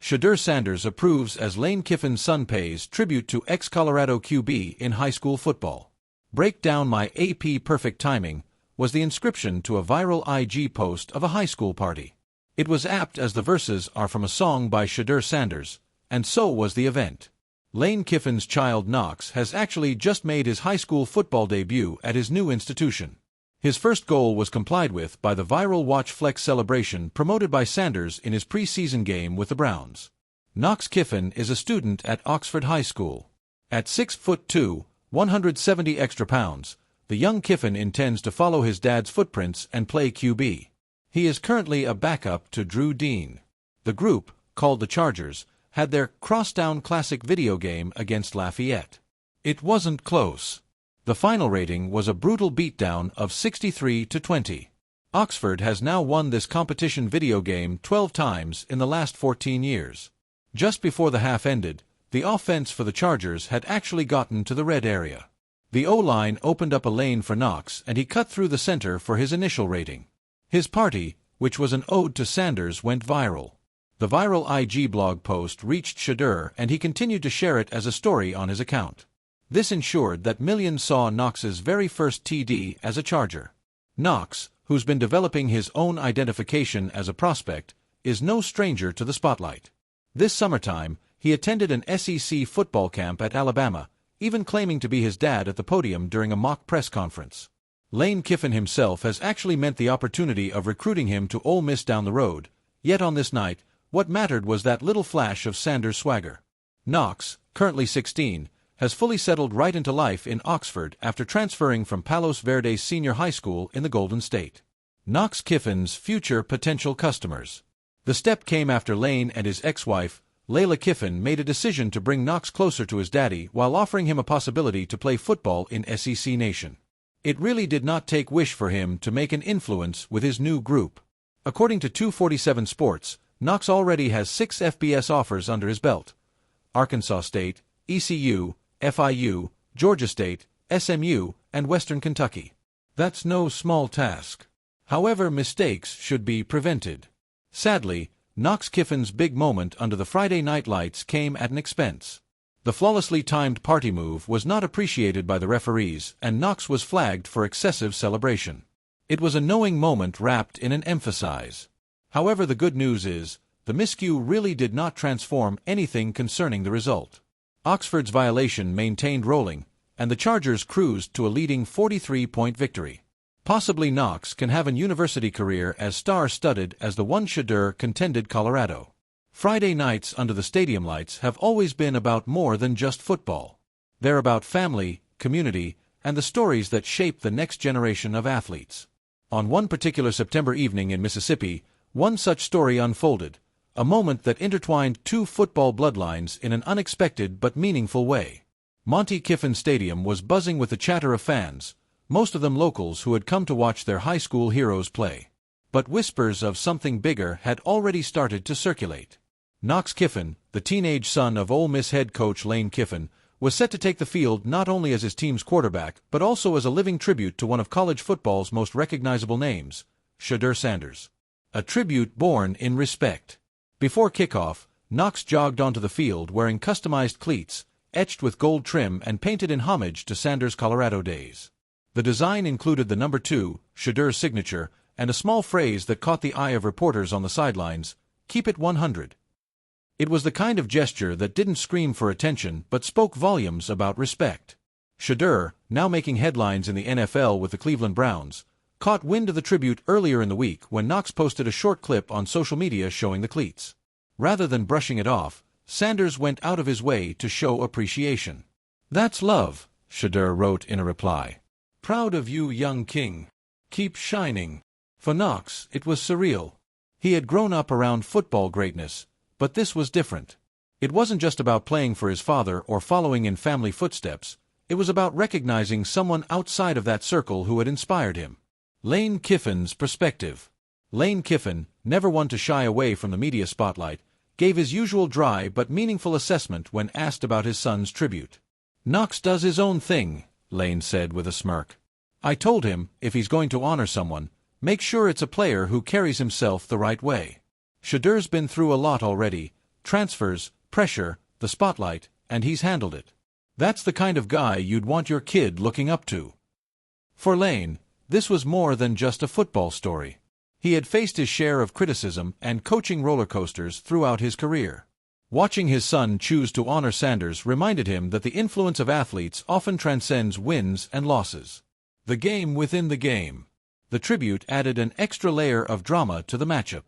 Shedeur Sanders approves as Lane Kiffin's son pays tribute to ex-Colorado QB in high school football. Break down my AP perfect timing was the inscription to a viral IG post of a high school party. It was apt as the verses are from a song by Shedeur Sanders, and so was the event. Lane Kiffin's child Knox has actually just made his high school football debut at his new institution. His first goal was complied with by the viral Watch Flex celebration promoted by Sanders in his preseason game with the Browns. Knox Kiffin is a student at Oxford High School. At 6'2", 170 extra pounds, the young Kiffin intends to follow his dad's footprints and play QB. He is currently a backup to Drew Dean. The group, called the Chargers, had their Crosstown Classic video game against Lafayette. It wasn't close. The final rating was a brutal beatdown of 63-20. Oxford has now won this competition video game 12 times in the last 14 years. Just before the half ended, the offense for the Chargers had actually gotten to the red area. The O-line opened up a lane for Knox and he cut through the center for his initial rating. His party, which was an ode to Sanders, went viral. The viral IG blog post reached Shedeur and he continued to share it as a story on his account. This ensured that millions saw Knox's very first TD as a Charger. Knox, who's been developing his own identification as a prospect, is no stranger to the spotlight. This summertime, he attended an SEC football camp at Alabama, even claiming to be his dad at the podium during a mock press conference. Lane Kiffin himself has actually meant the opportunity of recruiting him to Ole Miss down the road, yet on this night, what mattered was that little flash of Sanders' swagger. Knox, currently 16, has fully settled right into life in Oxford after transferring from Palos Verdes Senior High School in the Golden State. Knox Kiffin's future potential customers. The step came after Lane and his ex-wife, Layla Kiffin, made a decision to bring Knox closer to his daddy while offering him a possibility to play football in SEC Nation. It really did not take wish for him to make an influence with his new group. According to 247 Sports, Knox already has 6 FBS offers under his belt: Arkansas State, ECU, FIU, Georgia State, SMU, and Western Kentucky. That's no small task. However, mistakes should be prevented. Sadly, Knox Kiffin's big moment under the Friday night lights came at an expense. The flawlessly timed party move was not appreciated by the referees, and Knox was flagged for excessive celebration. It was a knowing moment wrapped in an emphasize. However, the good news is, the miscue really did not transform anything concerning the result. Oxford's violation maintained rolling, and the Chargers cruised to a leading 43-point victory. Possibly Knox can have an university career as star-studded as the one Shedeur contended Colorado. Friday nights under the stadium lights have always been about more than just football. They're about family, community, and the stories that shape the next generation of athletes. On one particular September evening in Mississippi, one such story unfolded, a moment that intertwined 2 football bloodlines in an unexpected but meaningful way. Monty Kiffin Stadium was buzzing with the chatter of fans, most of them locals who had come to watch their high school heroes play. But whispers of something bigger had already started to circulate. Knox Kiffin, the teenage son of Ole Miss head coach Lane Kiffin, was set to take the field not only as his team's quarterback but also as a living tribute to one of college football's most recognizable names, Shedeur Sanders. A tribute born in respect. Before kickoff, Knox jogged onto the field wearing customized cleats, etched with gold trim and painted in homage to Sanders' Colorado days. The design included the number 2, Shedeur's signature, and a small phrase that caught the eye of reporters on the sidelines: "Keep it 100." It was the kind of gesture that didn't scream for attention but spoke volumes about respect. Shedeur, now making headlines in the NFL with the Cleveland Browns, caught wind of the tribute earlier in the week when Knox posted a short clip on social media showing the cleats. Rather than brushing it off, Sanders went out of his way to show appreciation. "That's love," Shedeur wrote in a reply. "Proud of you, young king. Keep shining." For Knox, it was surreal. He had grown up around football greatness, but this was different. It wasn't just about playing for his father or following in family footsteps. It was about recognizing someone outside of that circle who had inspired him. Lane Kiffin's perspective. Lane Kiffin, never one to shy away from the media spotlight, gave his usual dry but meaningful assessment when asked about his son's tribute. "Knox does his own thing," Lane said with a smirk. "I told him, if he's going to honor someone, make sure it's a player who carries himself the right way. Shedeur's been through a lot already, transfers, pressure, the spotlight, and he's handled it. That's the kind of guy you'd want your kid looking up to. For Lane, this was more than just a football story. He had faced his share of criticism and coaching roller coasters throughout his career. Watching his son choose to honor Sanders reminded him that the influence of athletes often transcends wins and losses. The game within the game. The tribute added an extra layer of drama to the matchup.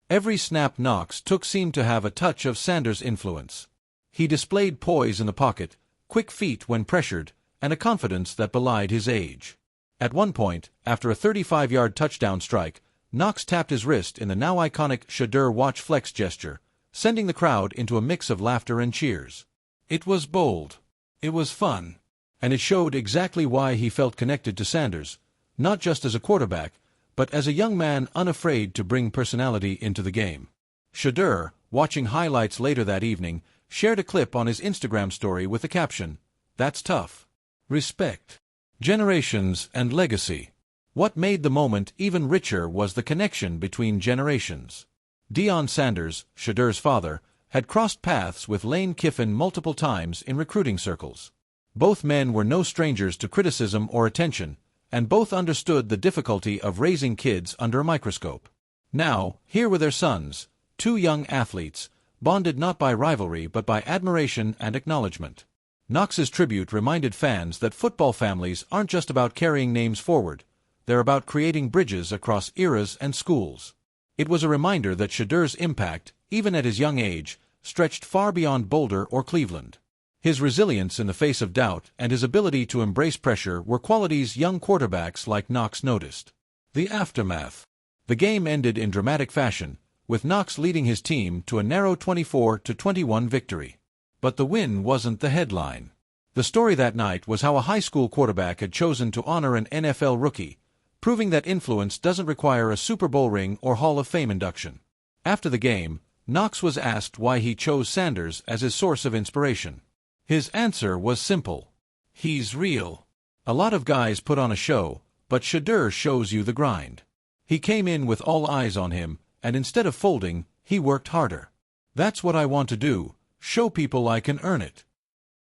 Every snap Knox took seemed to have a touch of Sanders' influence. He displayed poise in the pocket, quick feet when pressured, and a confidence that belied his age. At one point, after a 35-yard touchdown strike, Knox tapped his wrist in the now iconic Shedeur watch flex gesture, sending the crowd into a mix of laughter and cheers. It was bold. It was fun. And it showed exactly why he felt connected to Sanders, not just as a quarterback, but as a young man unafraid to bring personality into the game. Shedeur, watching highlights later that evening, shared a clip on his Instagram story with the caption, "That's tough. Respect. Generations and legacy." What made the moment even richer was the connection between generations. Deion Sanders, Shedeur's father, had crossed paths with Lane Kiffin multiple times in recruiting circles. Both men were no strangers to criticism or attention, and both understood the difficulty of raising kids under a microscope. Now, here were their sons, two young athletes, bonded not by rivalry but by admiration and acknowledgement. Knox's tribute reminded fans that football families aren't just about carrying names forward, they're about creating bridges across eras and schools. It was a reminder that Shedeur's impact, even at his young age, stretched far beyond Boulder or Cleveland. His resilience in the face of doubt and his ability to embrace pressure were qualities young quarterbacks like Knox noticed. The aftermath. The game ended in dramatic fashion, with Knox leading his team to a narrow 24-21 victory. But the win wasn't the headline. The story that night was how a high school quarterback had chosen to honor an NFL rookie, proving that influence doesn't require a Super Bowl ring or Hall of Fame induction. After the game, Knox was asked why he chose Sanders as his source of inspiration. His answer was simple. He's real. A lot of guys put on a show, but Shedeur shows you the grind. He came in with all eyes on him, and instead of folding, he worked harder. That's what I want to do, show people I can earn it.